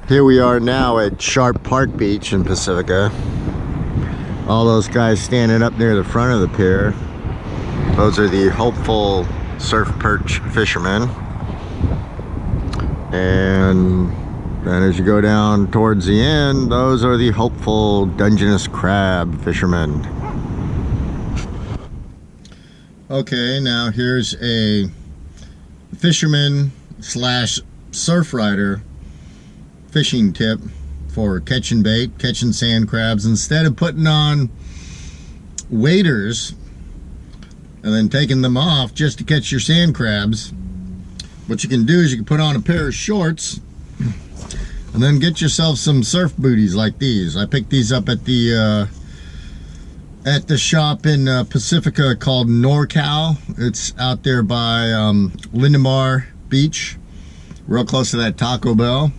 Here we are now at Sharp Park Beach in Pacifica. All those guys standing up near the front of the pier, those are the hopeful surf perch fishermen. And then as you go down towards the end, those are the hopeful Dungeness crab fishermen. Okay, now here's a fisherman slash surf rider fishing tip for catching bait, catching sand crabs. Instead of putting on waders and then taking them off just to catch your sand crabs, what you can do is you can put on a pair of shorts and then get yourself some surf booties like these. I picked these up at the shop in Pacifica called NorCal. It's out there by Lindemar Beach, real close to that Taco Bell.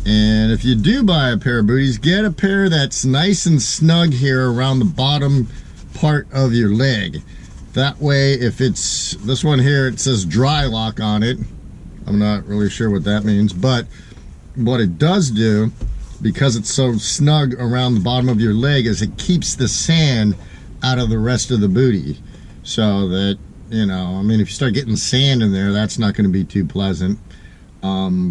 And if you do buy a pair of booties, get a pair that's nice and snug here around the bottom part of your leg. That way, if it's this one here, it says dry lock on it. I'm not really sure what that means, but what it does do, because it's so snug around the bottom of your leg, is it keeps the sand out of the rest of the booty. So that, you know, I mean, if you start getting sand in there, that's not going to be too pleasant.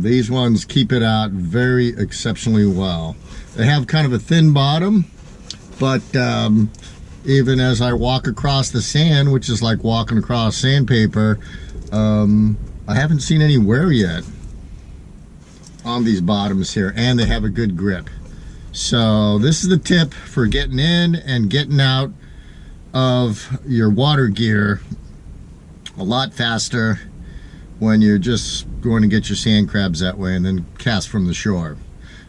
These ones keep it out very exceptionally well. They have kind of a thin bottom, but even as I walk across the sand, which is like walking across sandpaper, I haven't seen any wear yet on these bottoms here, and they have a good grip. So this is the tip for getting in and getting out of your water gear a lot faster when you're just going to get your sand crabs that way and then cast from the shore.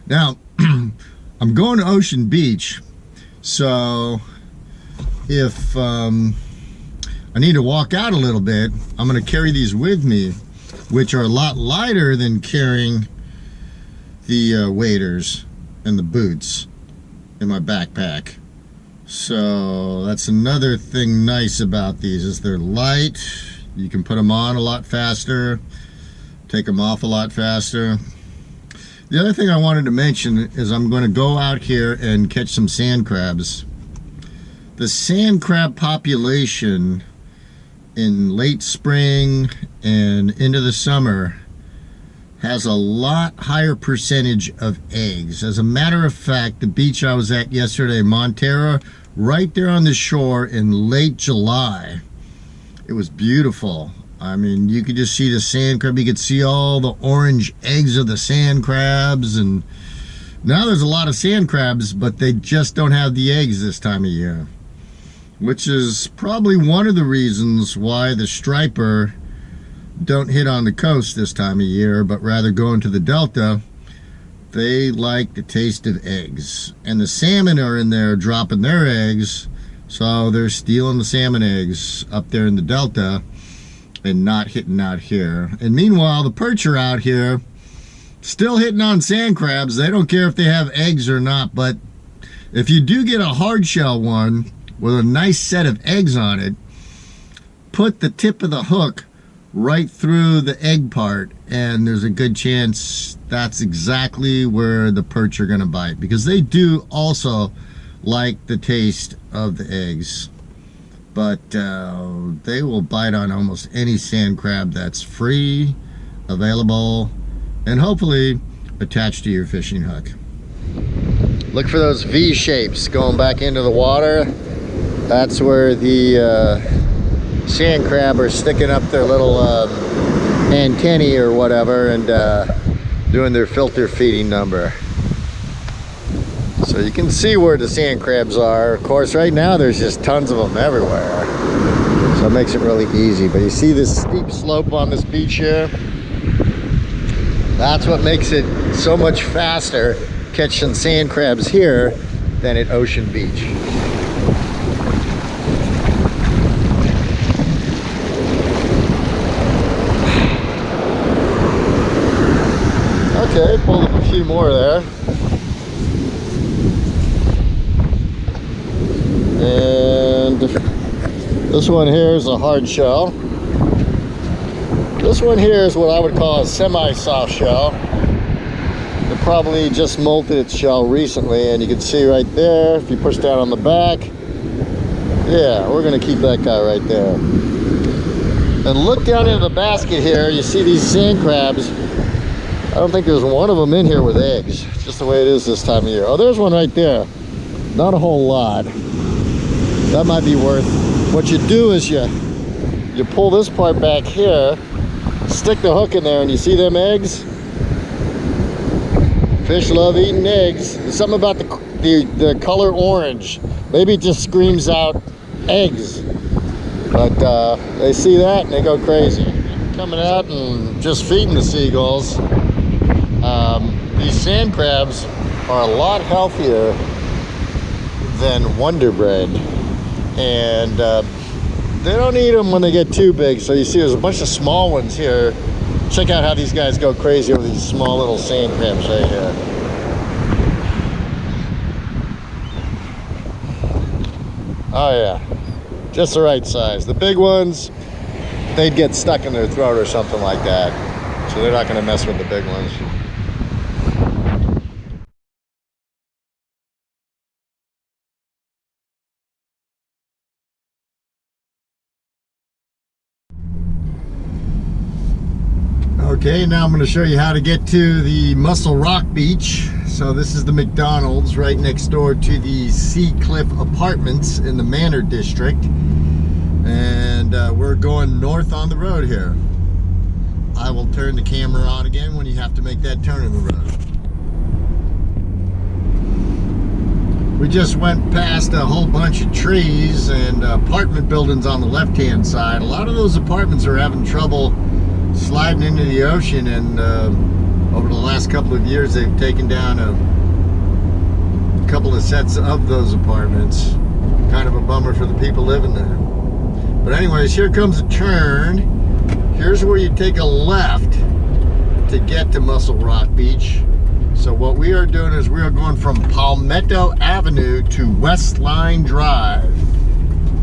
Now, I'm going to Ocean Beach, so if I need to walk out a little bit, I'm going to carry these with me, which are a lot lighter than carrying the waders and the boots in my backpack. So that's another thing nice about these, is they're light. You can put them on a lot faster, take them off a lot faster. The other thing I wanted to mention is I'm going to go out here and catch some sand crabs. The sand crab population in late spring and into the summer has a lot higher percentage of eggs. As a matter of fact, the beach I was at yesterday, Montera, right there on the shore in late July, it was beautiful. I mean, you could just see the sand crab. You could see all the orange eggs of the sand crabs. And now there's a lot of sand crabs, but they just don't have the eggs this time of year, which is probably one of the reasons why the striper don't hit on the coast this time of year, but rather go into the delta. They like the taste of eggs, and the salmon are in there dropping their eggs, so they're stealing the salmon eggs up there in the delta and not hitting out here. And meanwhile, the perch are out here still hitting on sand crabs. They don't care if they have eggs or not, but if you do get a hard shell one with a nice set of eggs on it, put the tip of the hook right through the egg part, and there's a good chance that's exactly where the perch are going to bite, because they do also like the taste of the eggs. But they will bite on almost any sand crab that's free, available, and hopefully attached to your fishing hook. Look for those V shapes going back into the water. That's where the sand crab are sticking up their little antennae or whatever and doing their filter feeding number. So you can see where the sand crabs are. Of course, right now there's just tons of them everywhere, so it makes it really easy. But you see this steep slope on this beach here? That's what makes it so much faster catching sand crabs here than at Ocean Beach. Okay, pulled up a few more there. And this one here is a hard shell. This one here is what I would call a semi-soft shell. It probably just molted its shell recently, and you can see right there, if you push down on the back, yeah, we're gonna keep that guy right there. And look down into the basket here, you see these sand crabs. I don't think there's one of them in here with eggs. It's just the way it is this time of year. Oh, there's one right there. Not a whole lot. That might be worth. What you do is you pull this part back here, stick the hook in there, and you see them eggs? Fish love eating eggs. There's something about the color orange. Maybe it just screams out eggs. But they see that and they go crazy. Coming out and just feeding the seagulls. These sand crabs are a lot healthier than Wonder Bread. And they don't eat them when they get too big. So you see there's a bunch of small ones here. Check out how these guys go crazy over these small little sand crabs right here. Oh yeah, just the right size. The big ones, they'd get stuck in their throat or something like that. So they're not gonna mess with the big ones. Okay, now I'm going to show you how to get to the Mussel Rock Beach. So this is the McDonald's right next door to the Sea Cliff Apartments in the Manor District. And we're going north on the road here. I will turn the camera on again when you have to make that turn in the road. We just went past a whole bunch of trees and apartment buildings on the left-hand side. A lot of those apartments are having trouble sliding into the ocean, and over the last couple of years they've taken down a couple of sets of those apartments. Kind of a bummer for the people living there. But anyways, here comes a turn. Here's where you take a left to get to Mussel Rock Beach. So what we are doing is we are going from Palmetto Avenue to Westline Drive.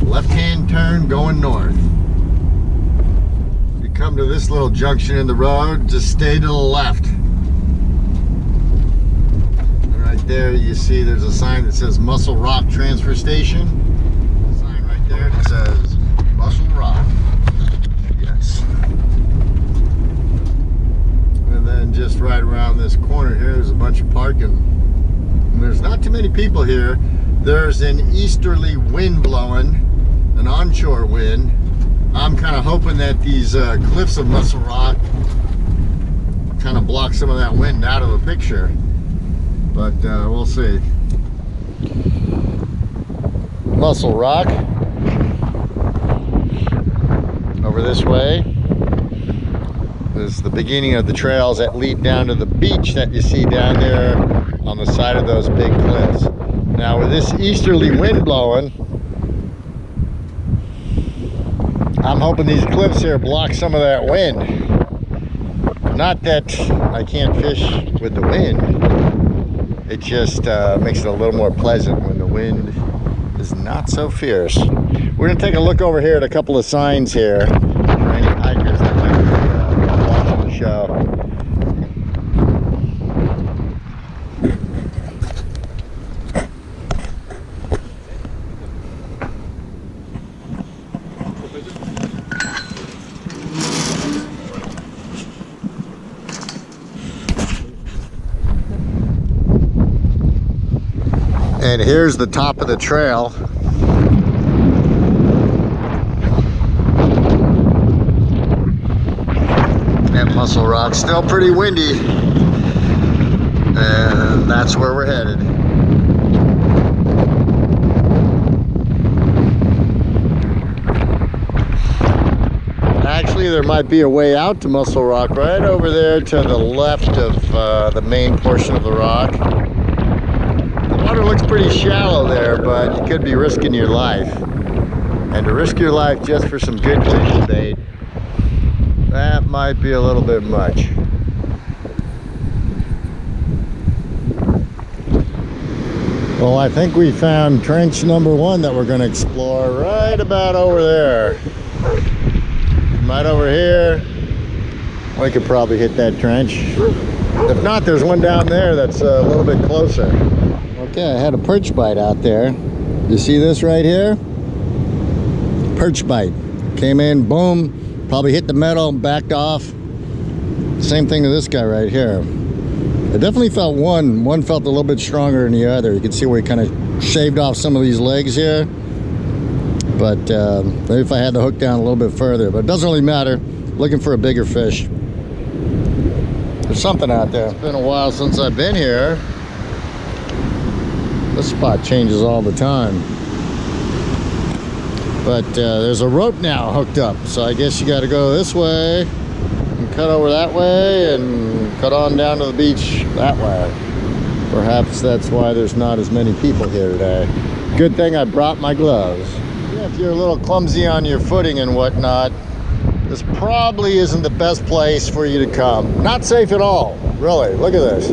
Left-hand turn going north. Come to this little junction in the road, just stay to the left. And right there you see there's a sign that says Mussel Rock Transfer Station. A sign right there that says Mussel Rock. Yes. And then just right around this corner here there's a bunch of parking. And there's not too many people here. There's an easterly wind blowing, an onshore wind. I'm kind of hoping that these cliffs of Mussel Rock kind of block some of that wind out of the picture, but we'll see. Mussel Rock over this way is the beginning of the trails that lead down to the beach that you see down there on the side of those big cliffs. Now with this easterly wind blowing, I'm hoping these cliffs here block some of that wind. Not that I can't fish with the wind. It just makes it a little more pleasant when the wind is not so fierce. We're going to take a look over here at a couple of signs here for any hikers that might be watching the show. And here's the top of the trail. At Mussel Rock, still pretty windy. And that's where we're headed. Actually, there might be a way out to Mussel Rock right over there to the left of the main portion of the rock. The water looks pretty shallow there, but you could be risking your life. And to risk your life just for some good fishing bait, that might be a little bit much. Well, I think we found trench number 1 that we're going to explore right about over there. Right over here. We could probably hit that trench. If not, there's one down there that's a little bit closer. Okay, I had a perch bite out there. You see this right here? Perch bite. Came in, boom, probably hit the metal, backed off. Same thing with this guy right here. I definitely felt one felt a little bit stronger than the other. You can see where he kind of shaved off some of these legs here. But maybe if I had the hook down a little bit further, but it doesn't really matter. Looking for a bigger fish. There's something out there. It's been a while since I've been here. This spot changes all the time. But there's a rope now hooked up, so I guess you got to go this way and cut over that way and cut on down to the beach that way. Perhaps that's why there's not as many people here today. Good thing I brought my gloves. Yeah, if you're a little clumsy on your footing and whatnot, this probably isn't the best place for you to come. Not safe at all, really. Look at this.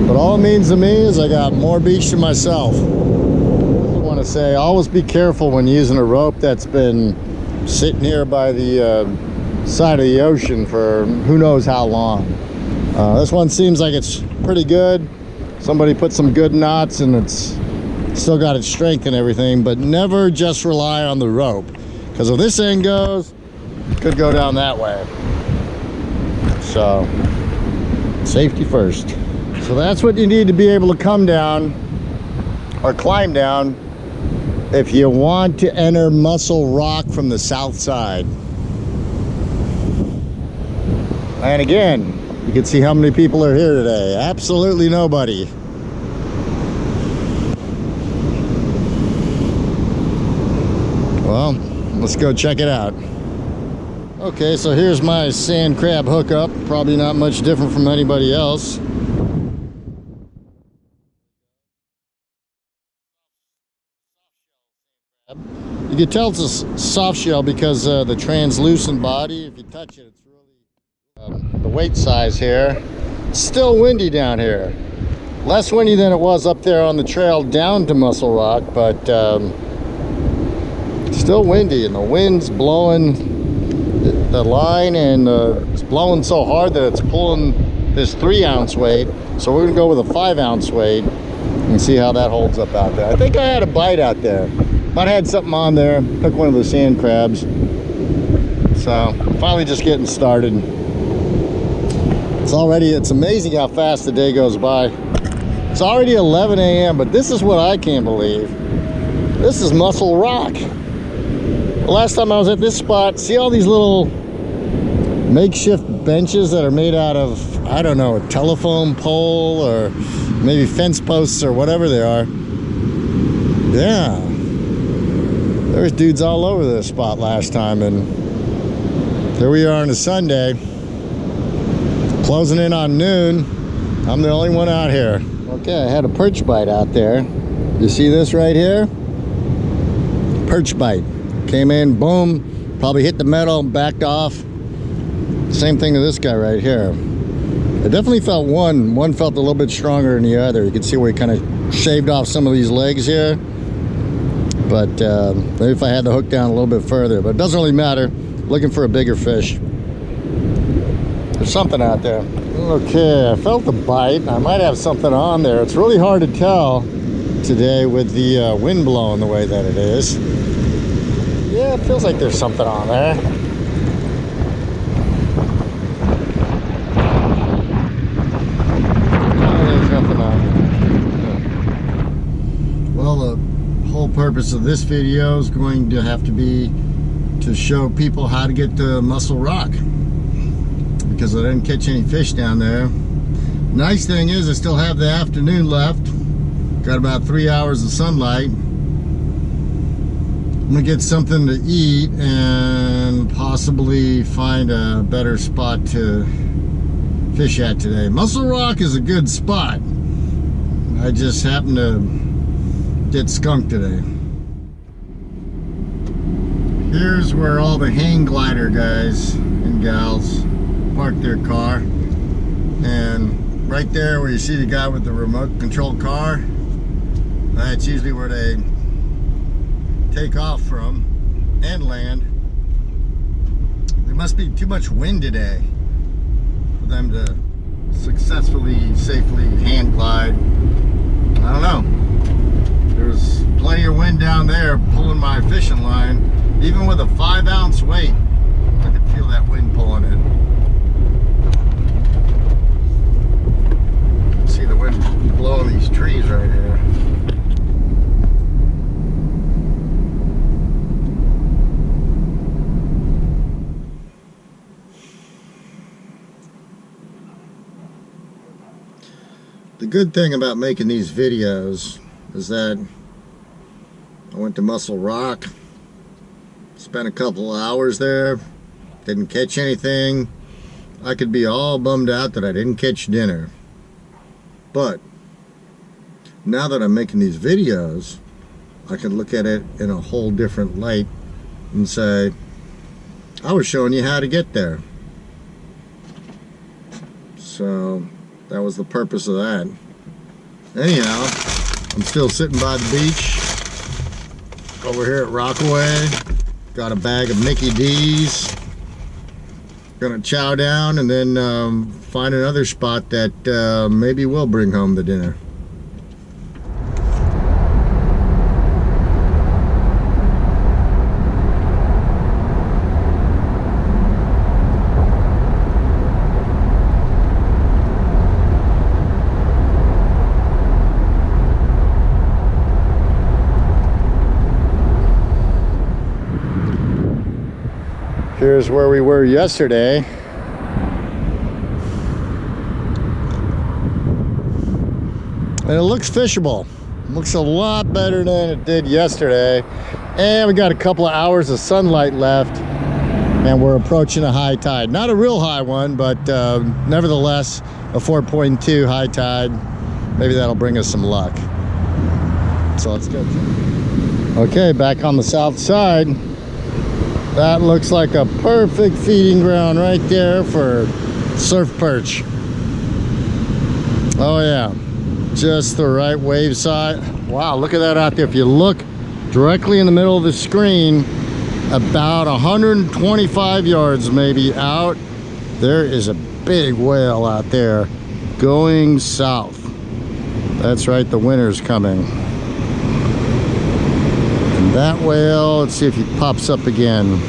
But all it means to me is I got more beach to myself. I want to say, always be careful when using a rope that's been sitting here by the side of the ocean for who knows how long. This one seems like it's pretty good. Somebody put some good knots and it's still got its strength and everything, but never just rely on the rope. Because if this end goes, it could go down that way. So, safety first. So that's what you need to be able to come down or climb down if you want to enter Mussel Rock from the south side. And again, you can see how many people are here today. Absolutely nobody. Well, let's go check it out. Okay, so here's my sand crab hookup. Probably not much different from anybody else. You can tell it's a soft shell because the translucent body, if you touch it, it's really the weight size here. It's still windy down here. Less windy than it was up there on the trail down to Mussel Rock, but still windy, and the wind's blowing the line, and it's blowing so hard that it's pulling this 3-ounce weight. So we're gonna go with a 5-ounce weight and see how that holds up out there. I think I had a bite out there. Might have had something on there. Took one of the sand crabs. So finally just getting started. It's amazing how fast the day goes by. It's already 11 a.m., but this is what I can't believe. This is Mussel Rock. The last time I was at this spot, see all these little makeshift benches that are made out of, I don't know, a telephone pole or maybe fence posts or whatever they are. Yeah. There's dudes all over this spot last time, and here we are on a Sunday, closing in on noon. I'm the only one out here. Okay, I had a perch bite out there. You see this right here? Perch bite. Came in, boom, probably hit the metal, backed off. Same thing with this guy right here. I definitely felt one felt a little bit stronger than the other. You can see where he kind of shaved off some of these legs here. But maybe if I had the hook down a little bit further, but it doesn't really matter. Looking for a bigger fish. There's something out there. Okay, I felt the bite. I might have something on there. It's really hard to tell today with the wind blowing the way that it is. Yeah, it feels like there's something on there. There's nothing on there. Well, the whole purpose of this video is going to have to be to show people how to get to Mussel Rock, because I didn't catch any fish down there. Nice thing is I still have the afternoon left. Got about 3 hours of sunlight. I'm gonna get something to eat and possibly find a better spot to fish at today. Mussel Rock is a good spot. I just happened to get skunked today. Here's where all the hang glider guys and gals park their car, and right there where you see the guy with the remote control car, that's usually where they take off from and land. There must be too much wind today. them to successfully, safely hand glide. I don't know. There's plenty of wind down there pulling my fishing line. Even with a 5-ounce weight, I could feel that wind pulling it. See the wind blowing these trees right here. The good thing about making these videos is that I went to Mussel Rock, spent a couple of hours there, didn't catch anything. I could be all bummed out that I didn't catch dinner. But now that I'm making these videos, I can look at it in a whole different light and say, I was showing you how to get there. So that was the purpose of that. Anyhow, I'm still sitting by the beach over here at Rockaway. Got a bag of Mickey D's. Gonna chow down and then find another spot that maybe will bring home the dinner. Here's where we were yesterday. And it looks fishable. It looks a lot better than it did yesterday. And we got a couple of hours of sunlight left. And we're approaching a high tide. Not a real high one, but nevertheless, a 4.2 high tide. Maybe that'll bring us some luck. So let's go. Okay, back on the south side. That looks like a perfect feeding ground right there for surf perch. Oh yeah, just the right wave side. Wow, look at that out there. If you look directly in the middle of the screen, about 125 yards maybe out, there is a big whale out there going south. That's right, the winter's coming. That whale, let's see if he pops up again.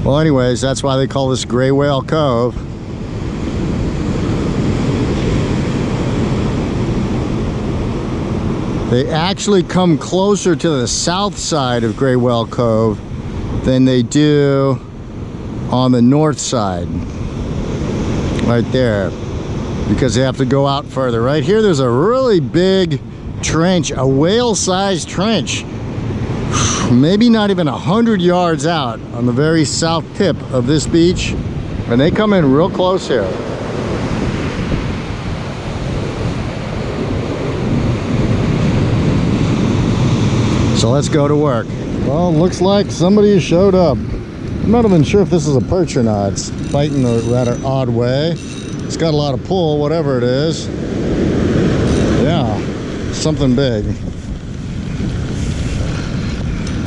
Well, anyways, that's why they call this Gray Whale Cove. They actually come closer to the south side of Gray Whale Cove than they do on the north side. Right there. Because they have to go out further. Right here, there's a really big trench, a whale-sized trench. Maybe not even 100 yards out on the very south tip of this beach. And they come in real close here. So let's go to work. Well, looks like somebody showed up. I'm not even sure if this is a perch or not. It's biting a rather odd way. It's got a lot of pull, whatever it is. Yeah, something big.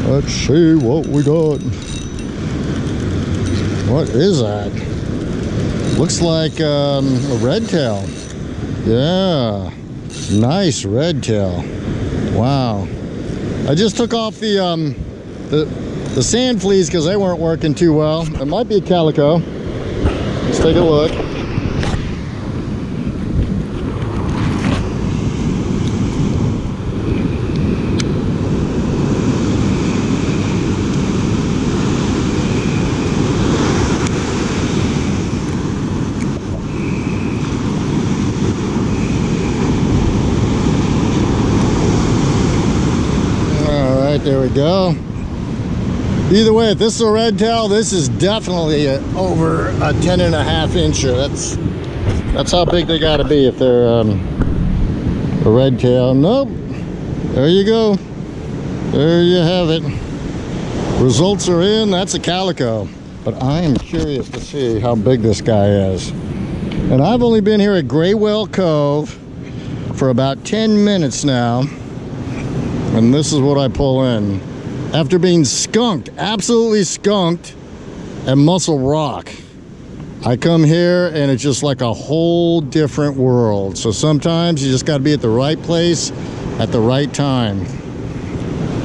Let's see what we got. What is that? Looks like a red tail. Yeah, nice red tail. Wow. I just took off the sand fleas because they weren't working too well. It might be a calico. Let's take a look. There we go. Either way, if this is a red tail, this is definitely over a 10.5 incher. That's how big they got to be if they're a red tail. Nope. There you go. There you have it. Results are in. That's a calico. But I am curious to see how big this guy is. And I've only been here at Gray Whale Cove for about 10 minutes now. And this is what I pull in. after being skunked, absolutely skunked at Mussel Rock. I come here and it's just like a whole different world. So sometimes you just got to be at the right place at the right time.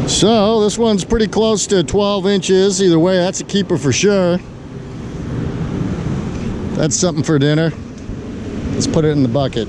So this one's pretty close to 12 inches. Either way, that's a keeper for sure. That's something for dinner. Let's put it in the bucket.